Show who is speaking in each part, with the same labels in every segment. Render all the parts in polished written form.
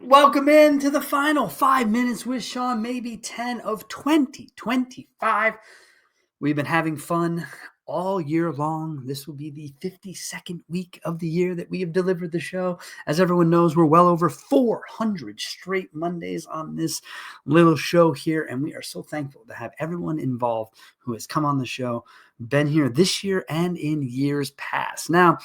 Speaker 1: Welcome in to the final 5 minutes with Sean, maybe 10 of 2025. We've been having fun all year long. This will be the 52nd week of the year that we have delivered the show. As everyone knows, we're well over 400 straight Mondays on this little show here, and we are so thankful to have everyone involved who has come on the show, been here this year and in years past. Now,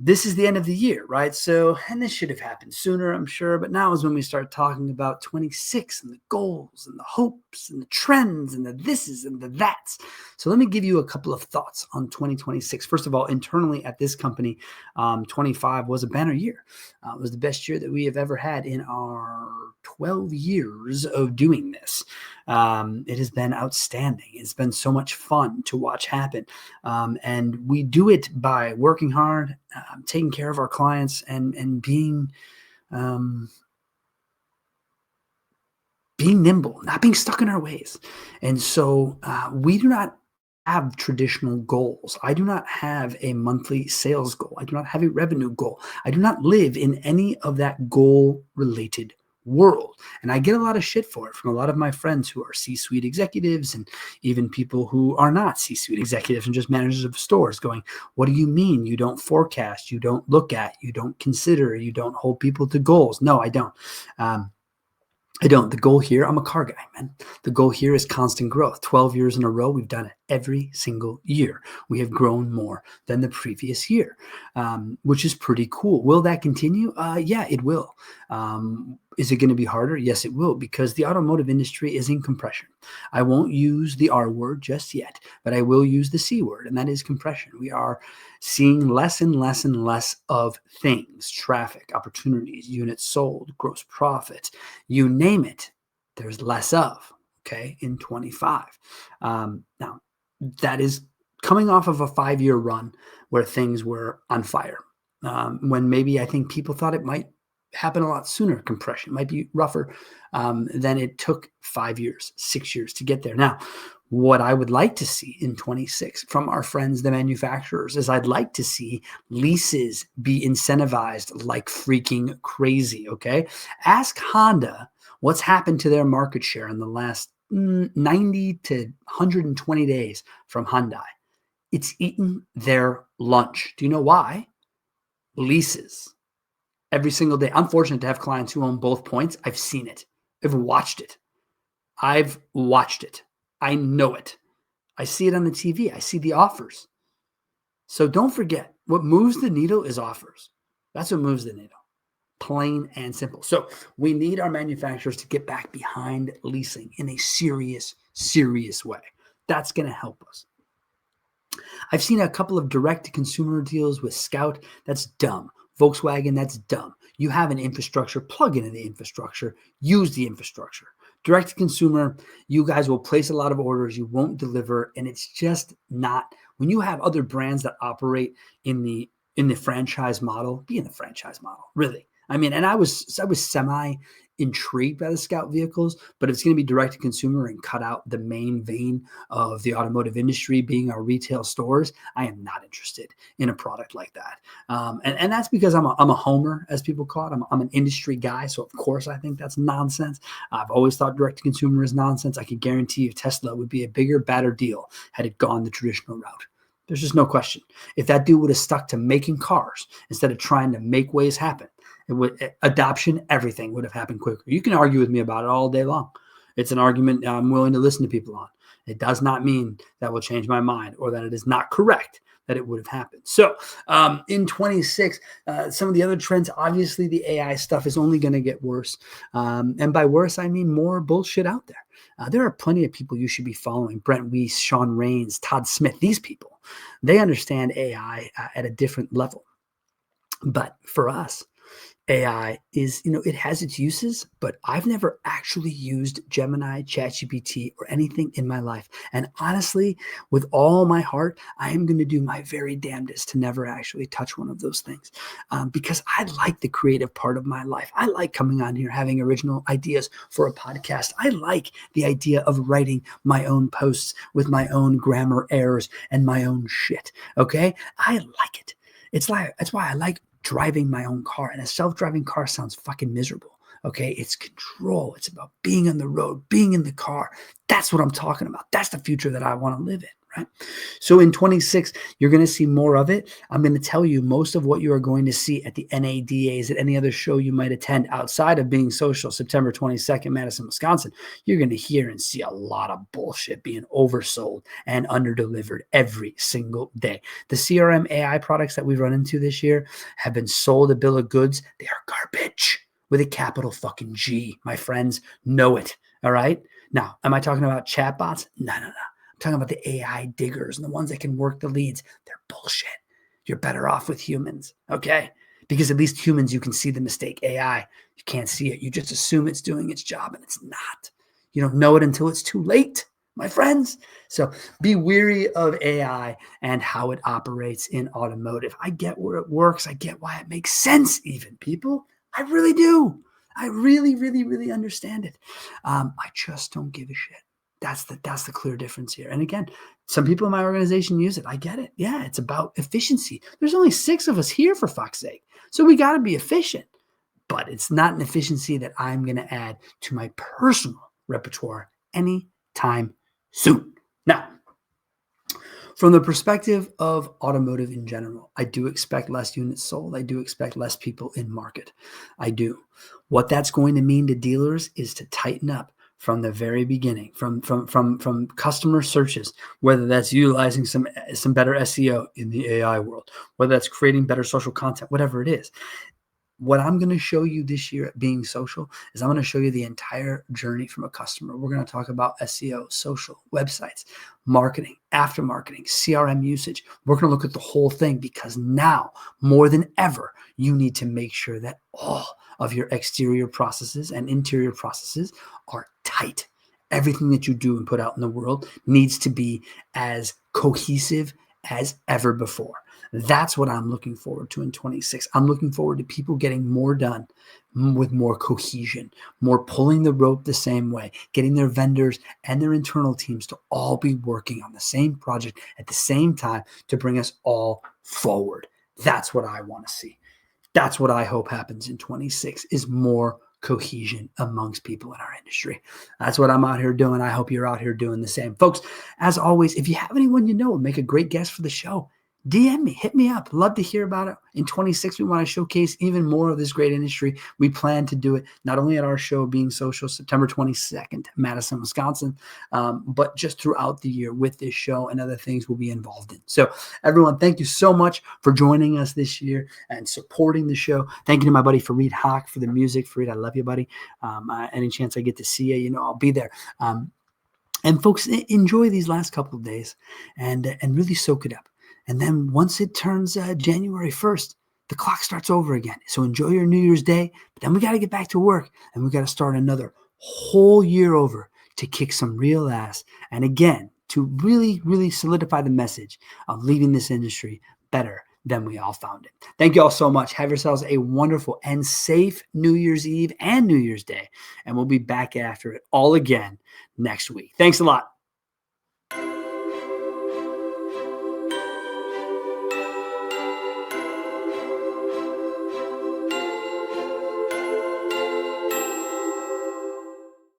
Speaker 1: this is the end of the year, right? So, and this should have happened sooner, I'm sure, but now is when we start talking about 26 and the goals and the hopes and the trends and the thises and the that's. So let me give you a couple of thoughts on 2026. First of all, internally at this company, 25 was a banner year. It was the best year that we have ever had in our 12 years of doing this. It has been outstanding. It's been so much fun to watch happen. And we do it by working hard, taking care of our clients, and being nimble, not being stuck in our ways. And so we do not have traditional goals. I do not have a monthly sales goal. I do not have a revenue goal. I do not live in any of that goal-related world. And I get a lot of shit for it from a lot of my friends who are C-suite executives and even people who are not C-suite executives and just managers of stores going, what do you mean you don't forecast, you don't look at, you don't consider, you don't hold people to goals? No, I don't. I don't. The goal here, I'm a car guy, man. The goal here is constant growth. 12 years in a row, we've done it every single year. We have grown more than the previous year, which is pretty cool. Will that continue? Yeah, it will. Is it going to be harder? Yes, it will, because the automotive industry is in compression. I won't use the R word just yet, but I will use the C word, and that is compression. We are seeing less and less and less of things, traffic, opportunities, units sold, gross profit, you name it, there's less of, okay, in 25. Now, that is coming off of a 5-year run where things were on fire, when maybe I think people thought it might happen a lot sooner. Compression might be rougher than it took 5 years, 6 years to get there. Now, what I would like to see in 26 from our friends, the manufacturers, is I'd like to see leases be incentivized like freaking crazy, okay? Ask Honda what's happened to their market share in the last 90 to 120 days from Hyundai. It's eaten their lunch. Do you know why? Leases. Every single day. I'm fortunate to have clients who own both points. I've seen it. I've watched it. I know it. I see it on the TV. I see the offers. So don't forget, what moves the needle is offers. That's what moves the needle. Plain and simple. So we need our manufacturers to get back behind leasing in a serious, serious way. That's going to help us. I've seen a couple of direct-to-consumer deals with Scout. That's dumb. Volkswagen, that's dumb. You have an infrastructure, plug into the infrastructure, use the infrastructure. Direct to consumer, you guys will place a lot of orders, you won't deliver, and it's just not. When you have other brands that operate in the franchise model, be in the franchise model, really. I mean, and I was semi intrigued by the Scout vehicles, but if it's going to be direct to consumer and cut out the main vein of the automotive industry being our retail stores, I am not interested in a product like that. And that's because I'm a homer, as people call it. I'm an industry guy, so of course I think that's nonsense. I've always thought direct to consumer is nonsense. I can guarantee you Tesla would be a bigger, badder deal had it gone the traditional route. There's just no question. If that dude would have stuck to making cars instead of trying to make ways happen, adoption, everything would have happened quicker. You can argue with me about it all day long. It's an argument I'm willing to listen to people on. It does not mean that will change my mind or that it is not correct that it would have happened. So in 26, some of the other trends, obviously the AI stuff is only going to get worse. And by worse, I mean more bullshit out there. There are plenty of people you should be following. Brent Weiss, Sean Rains, Todd Smith, these people, they understand AI at a different level. But for us, AI is, it has its uses, but I've never actually used Gemini, ChatGPT, or anything in my life. And honestly, with all my heart, I am going to do my very damnedest to never actually touch one of those things because I like the creative part of my life. I like coming on here, having original ideas for a podcast. I like the idea of writing my own posts with my own grammar errors and my own shit. Okay? I like it. That's why I like driving my own car, and a self-driving car sounds fucking miserable. Okay, it's control. It's about being on the road, being in the car. That's what I'm talking about. That's the future that I want to live in, right? So in 26, you're going to see more of it. I'm going to tell you most of what you are going to see at the NADAs, at any other show you might attend outside of Being Social, September 22nd, Madison, Wisconsin. You're going to hear and see a lot of bullshit being oversold and underdelivered every single day. The CRM AI products that we've run into this year have been sold a bill of goods. They are garbage with a capital fucking G. My friends, know it. All right. Now, am I talking about chatbots? No. I'm talking about the AI diggers and the ones that can work the leads. They're bullshit. You're better off with humans. Okay. Because at least humans, you can see the mistake. AI, you can't see it. You just assume it's doing its job and it's not. You don't know it until it's too late, my friends. So be weary of AI and how it operates in automotive. I get where it works. I get why it makes sense even, people. I really do. I really, really, really understand it. I just don't give a shit. That's the clear difference here. And again, some people in my organization use it. I get it. Yeah, it's about efficiency. There's only 6 of us here, for fuck's sake. So we got to be efficient. But it's not an efficiency that I'm going to add to my personal repertoire anytime soon. Now, from the perspective of automotive in general, I do expect less units sold. I do expect less people in market. I do. What that's going to mean to dealers is to tighten up from the very beginning, from customer searches, whether that's utilizing some better SEO in the AI world, whether that's creating better social content, whatever it is. What I'm going to show you this year at Being Social is I'm going to show you the entire journey from a customer. We're going to talk about SEO, social, websites, marketing, after marketing, CRM usage. We're going to look at the whole thing because now, more than ever, you need to make sure that all of your exterior processes and interior processes are tight. Everything that you do and put out in the world needs to be as cohesive as ever before. That's what I'm looking forward to in 26. I'm looking forward to people getting more done with more cohesion, more pulling the rope the same way, getting their vendors and their internal teams to all be working on the same project at the same time to bring us all forward. That's what I want to see. That's what I hope happens in 26 is more cohesion amongst people in our industry. That's what I'm out here doing. I hope you're out here doing the same. Folks, as always, if you have anyone you know would make a great guest for the show, DM me, hit me up. Love to hear about it. In 26, we want to showcase even more of this great industry. We plan to do it not only at our show, Being Social, September 22nd, Madison, Wisconsin, but just throughout the year with this show and other things we'll be involved in. So everyone, thank you so much for joining us this year and supporting the show. Thank you to my buddy Fareed Haq for the music. Fareed, I love you, buddy. Any chance I get to see you, I'll be there. And folks, enjoy these last couple of days and really soak it up. And then once it turns January 1st, the clock starts over again. So enjoy your New Year's Day. But then we got to get back to work and we got to start another whole year over to kick some real ass. And again, to really, really solidify the message of leaving this industry better than we all found it. Thank you all so much. Have yourselves a wonderful and safe New Year's Eve and New Year's Day. And we'll be back after it all again next week. Thanks a lot.